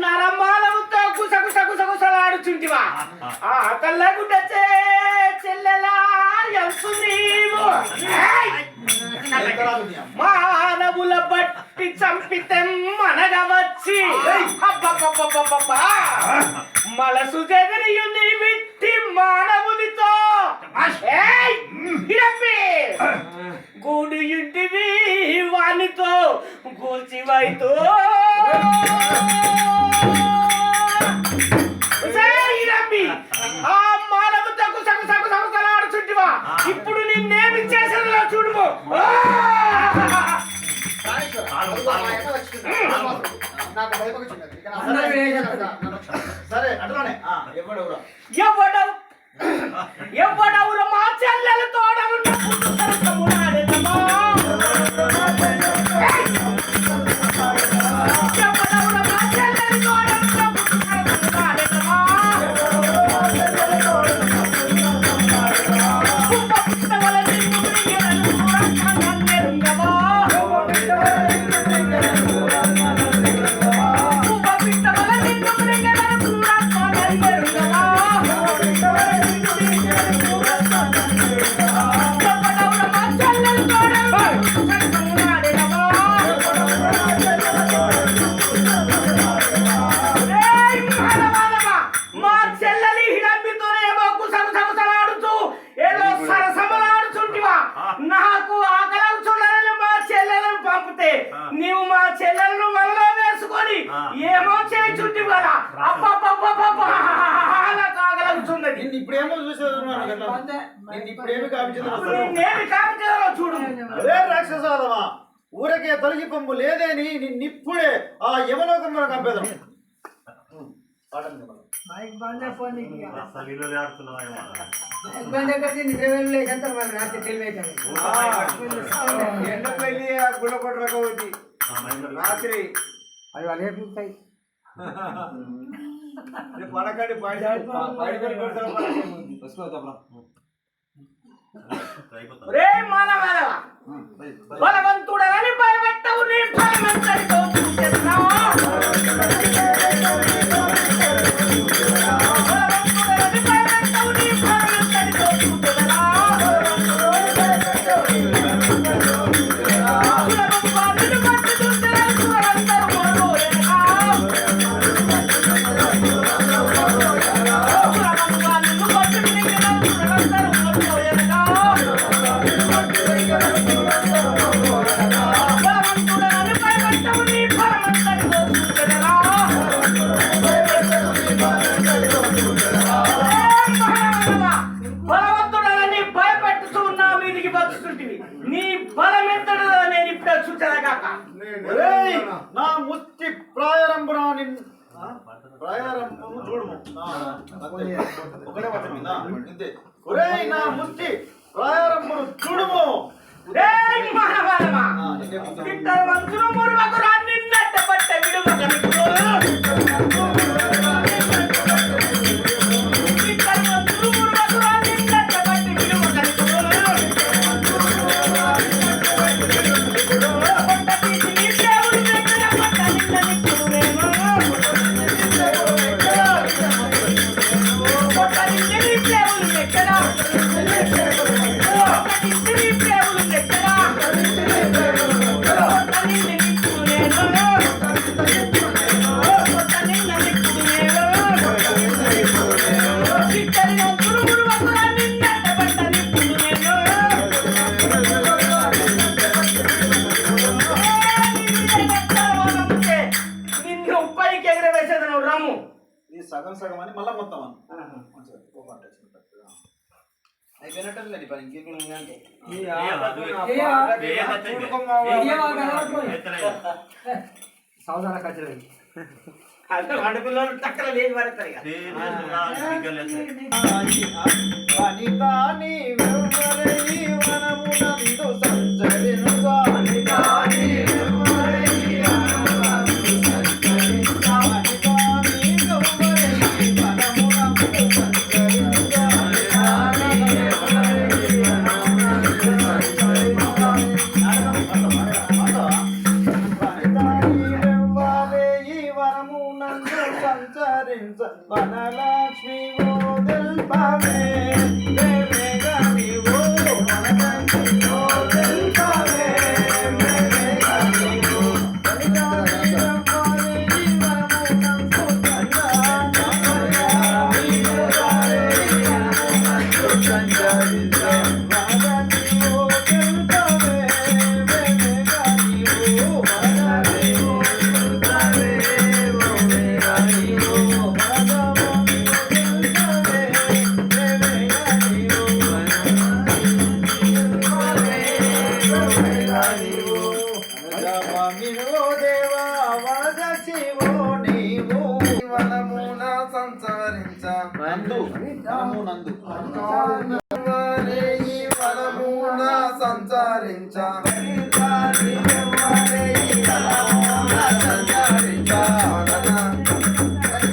నరమాలవుతో గుసగుసలాడుచుంటివా అతల్లగుంటే చెల్లెలా మానవుల బట్టి చంపితే మనగా వచ్చి మనసు జగనియుని విట్టి మానవునితో గూడు ఇంటివి వానితో గూల్చివైతో ఆ మానవుతో గుసగుసలాడుచుంటివా ఇప్పుడు నిన్నేమి చేసేదో చూడుము. సరే అట్లానే ఎవడవురు మా చెల్లెలు తోడవున్న నీవు మా చెల్లెలను వలలో వేసుకొని ఏమో చేయించుంటి కదా కాగలుగుతున్నది. ఇప్పుడేమో చూసేది చూడు. అదే రాక్షసాదమా ఊరకే తొలగి పంపు లేదేని నిన్నిప్పుడే ఆ యమలోకంలో కంపేదం. రాత్రి అవి వాళ్ళు ఏర్పుతాయి పడకండి బలవంతుడని భయపెట్టవు నీ భయమెంతటితో నీ బలం ఎంత నేను ఇప్పుడు చూసాక నా ముష్టి ప్రాయరంభురా ప్రాయరంభము చూడము ఒకటే పట్టింది ఒరేయ్ నా ముష్టి ప్రాయరంభును చూడము. నిన్నట్ట పట్ట విడువ సగం సగం అని మళ్ళా మొత్తం అయిపోయినట్టు పని ఇంకేంటే సౌదాల కచ్చరి అడుగులోళ్ళు చక్కర లేదు పడతారు సంచరించ